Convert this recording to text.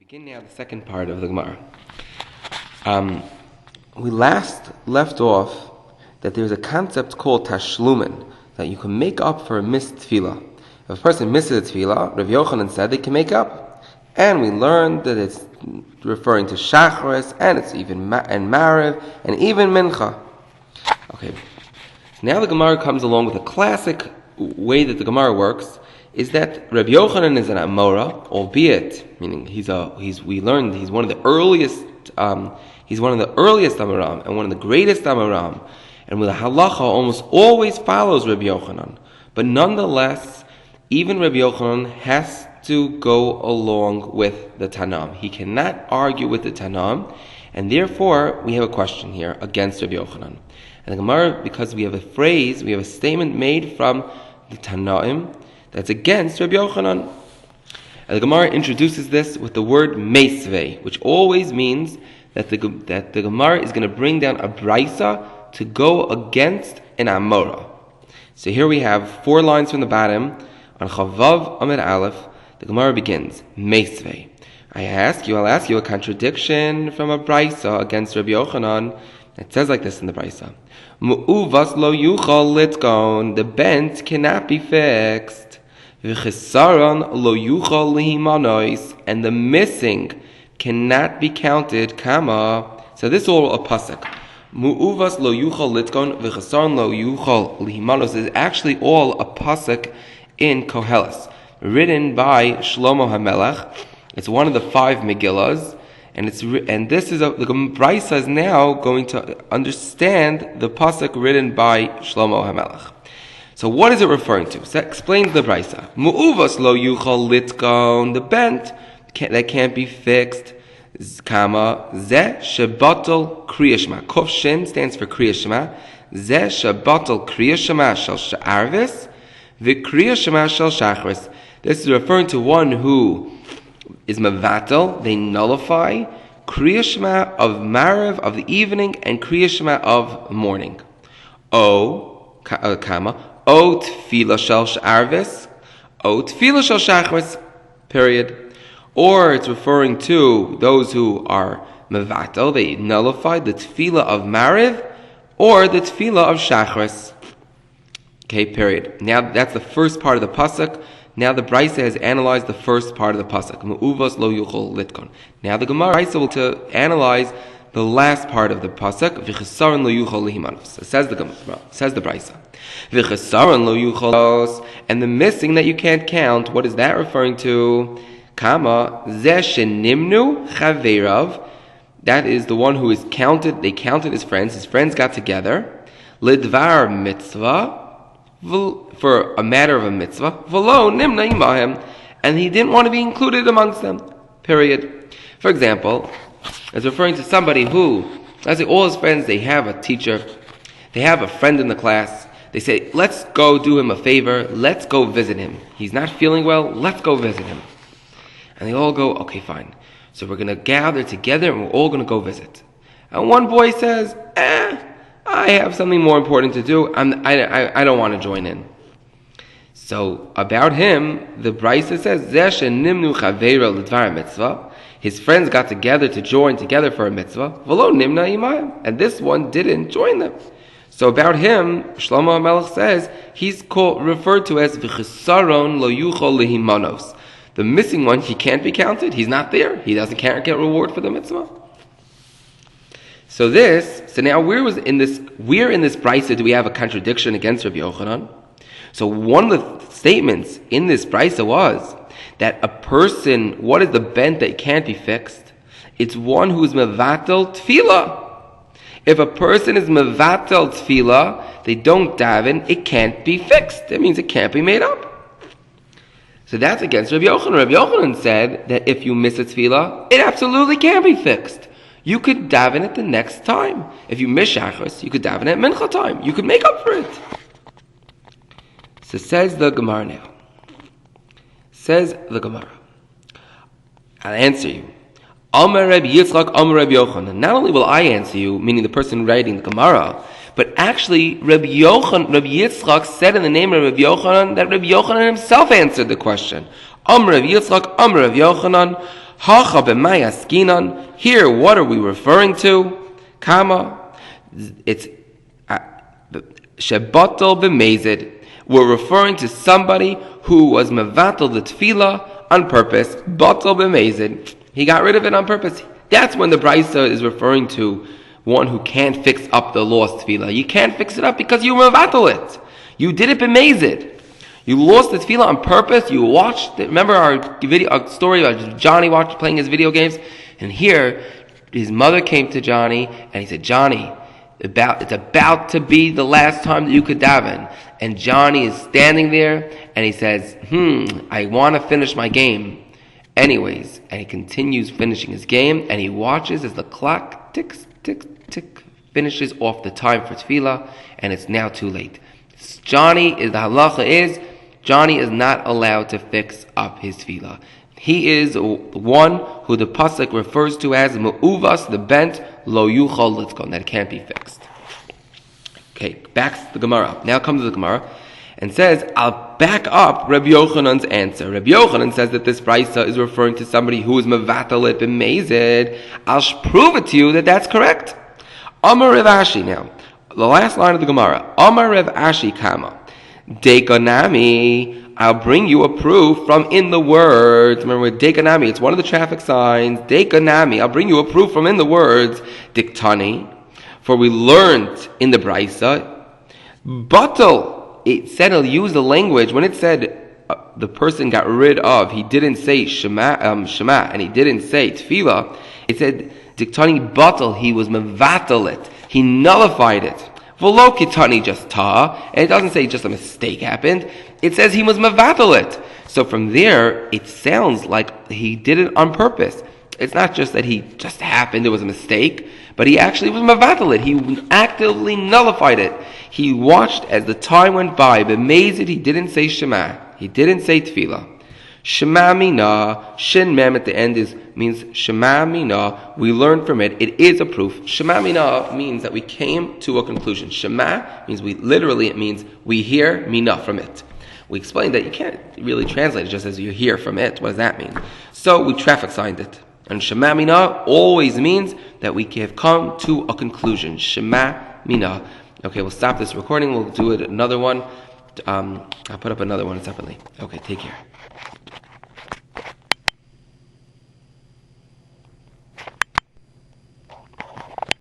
Begin now the second part of the Gemara. We last left off that there's a concept called tashlumin, that you can make up for a missed tefillah. If a person misses a tefillah, Rabbi Yochanan said they can make up. And we learned that it's referring to shacharis, and it's even and mariv, and even mincha. Okay, now the Gemara comes along with a classic way that the Gemara works, is that Rabbi Yochanan is an Amora, albeit, meaning he's one of the earliest Amoram and one of the greatest Amoram, and with the halacha almost always follows Rabbi Yochanan. But nonetheless, even Rabbi Yochanan has to go along with the Tanam. He cannot argue with the Tanam, and therefore we have a question here against Rabbi Yochanan. And the Gemara, because we have a statement made from the Tanaim that's against Rabbi Yochanan. And the Gemara introduces this with the word meisvei, which always means that the Gemara is going to bring down a brisa to go against an amora. So here we have 4 lines from the bottom on Chavav Amid Aleph. The Gemara begins meisvei. I'll ask you a contradiction from a brisa against Rabbi Yochanan. It says like this in the brisa: Mu'uvas lo yuchal litgon. The bent cannot be fixed. V'chesaron lo yuchal lihimanois, and the missing cannot be counted. Kama. So this is all a pasuk. Mu'uvas lo yuchal litgon v'chesaron lo yuchal lihimanois is actually all a pasuk in Koheles, written by Shlomo HaMelech. It's one of the 5 Megillas, and the Brisa is now going to understand the pasuk written by Shlomo HaMelech. So what is it referring to? So explains the Brisa. Mu'uvas lo yuchal litgon, the bent that can't be fixed. Kama ze shebatel kriya shema. Kof shin stands for kriya shema. Ze shebatel kriya shema shel sha'arvis, v'kriya shema shel shachris. This is referring to one who is mevatel, they nullify kriya shema of mariv of the evening and kriya shema of morning. Kama O tefillah shel sh'arvis, O tefillah shel shachris, period. Or it's referring to those who are mevatel, they nullify the tefillah of mariv or the tefillah of shachris. Okay, period. Now that's the first part of the pasuk. Now the Brisa has analyzed the first part of the pasuk. Mu'uvas lo yuchal litkon. Now the Gemara Brisa will to analyze the last part of the pasuk. V'chesaron lo yuchal lihimanos. Says the Gemara. Says the Brisa. V'chesaron lo yuchal, and the missing that you can't count. What is that referring to? Kama ze shenimnu chaveirav. That is the one who is counted. They counted his friends. His friends got together. Lidvar mitzvah. For a matter of a mitzvah, v'lo nimna imahem, and he didn't want to be included amongst them. Period. For example, it's referring to somebody who, let's say all his friends, they have a teacher, they have a friend in the class, they say, let's go do him a favor, let's go visit him. He's not feeling well, let's go visit him. And they all go, okay, fine. So we're going to gather together and we're all going to go visit. And one boy says, I have something more important to do. I don't want to join in. So about him, the Brisa says, nimnu chaveira l'dvar mitzvah. His friends got together to join together for a mitzvah. V'lo nimna imayim, and this one didn't join them. So about him, Shlomo HaMelech says he's referred to as v'chesaron lo yuchol lehimanos. The missing one, he can't be counted. He's not there. He can't get reward for the mitzvah. So now where in this Brisa do we have a contradiction against Rabbi Yochanan? So one of the statements in this Brisa was that a person, what is the bent that can't be fixed? It's one who is mevatel tefillah. If a person is mevatel tefillah, they don't daven, it can't be fixed. That means it can't be made up. So that's against Rabbi Yochanan. Rabbi Yochanan said that if you miss a tefillah, it absolutely can be fixed. You could daven it the next time. If you miss shachris, you could daven at mincha time. You could make up for it. So says the Gemara now. Says the Gemara. I'll answer you. Amar Rabbi Yitzchak, Amar Rabbi Yochanan. Not only will I answer you, meaning the person writing the Gemara, but actually Rabbi Yitzchak said in the name of Rabbi Yochanan that Rabbi Yochanan himself answered the question. Amar Rabbi Yitzchak, Amar Rabbi Yochanan. Hacha b'may askinan. Here, what are we referring to? Kama. It's shebatal b'mezid. We're referring to somebody who was mevatel the tefillah on purpose. Batal b'mezid. He got rid of it on purpose. That's when the Brisa is referring to one who can't fix up the lost tefillah. You can't fix it up because you mevatel it. You did it b'mezid. You lost the tefillah on purpose. You watched it. Remember our story about Johnny playing his video games? And here, his mother came to Johnny and he said, Johnny, it's about to be the last time that you could daven. And Johnny is standing there and he says, I want to finish my game. Anyways, and he continues finishing his game and he watches as the clock ticks, tick, tick, finishes off the time for tefillah and it's now too late. The halacha is, Johnny is not allowed to fix up his tefillah. He is one who the pasuk refers to as me'uvas, the bent, lo yuchal litzkon, that it can't be fixed. Okay, back to the Gemara. Now comes the Gemara and says, I'll back up Rabbi Yochanan's answer. Rabbi Yochanan says that this brisa is referring to somebody who is mevatel b'mezid. I'll prove it to you that that's correct. Amar Rav Ashi now. The last line of the Gemara. Amar Rav Ashi kama. Dekanami, I'll bring you a proof from in the words. Remember, Dekanami, it's one of the traffic signs. Dekanami, I'll bring you a proof from in the words. Diktani, for we learned in the Brisa. Batal, it said, it'll use the language, when it said the person got rid of, he didn't say Shema, and he didn't say Tefillah, it said, Diktani batal, he was mevatel it. He nullified it. V'lo kitani just ta, and it doesn't say just a mistake happened. It says he was mevatel it. So from there, it sounds like he did it on purpose. It's not just that he just happened, it was a mistake, but he actually was mevatel it. He actively nullified it. He watched as the time went by. B'mezid, he didn't say Shema. He didn't say Tefillah. Shema mina, shin mem at the end means Shema mina. We learn from it. It is a proof. Shema mina means that we came to a conclusion. Shema means it means we hear mina from it. We explained that you can't really translate it just as you hear from it. What does that mean? So we traffic signed it. And Shema mina always means that we have come to a conclusion. Shema mina. Okay, we'll stop this recording. We'll do it another one. I'll put up another one separately. Okay, take care.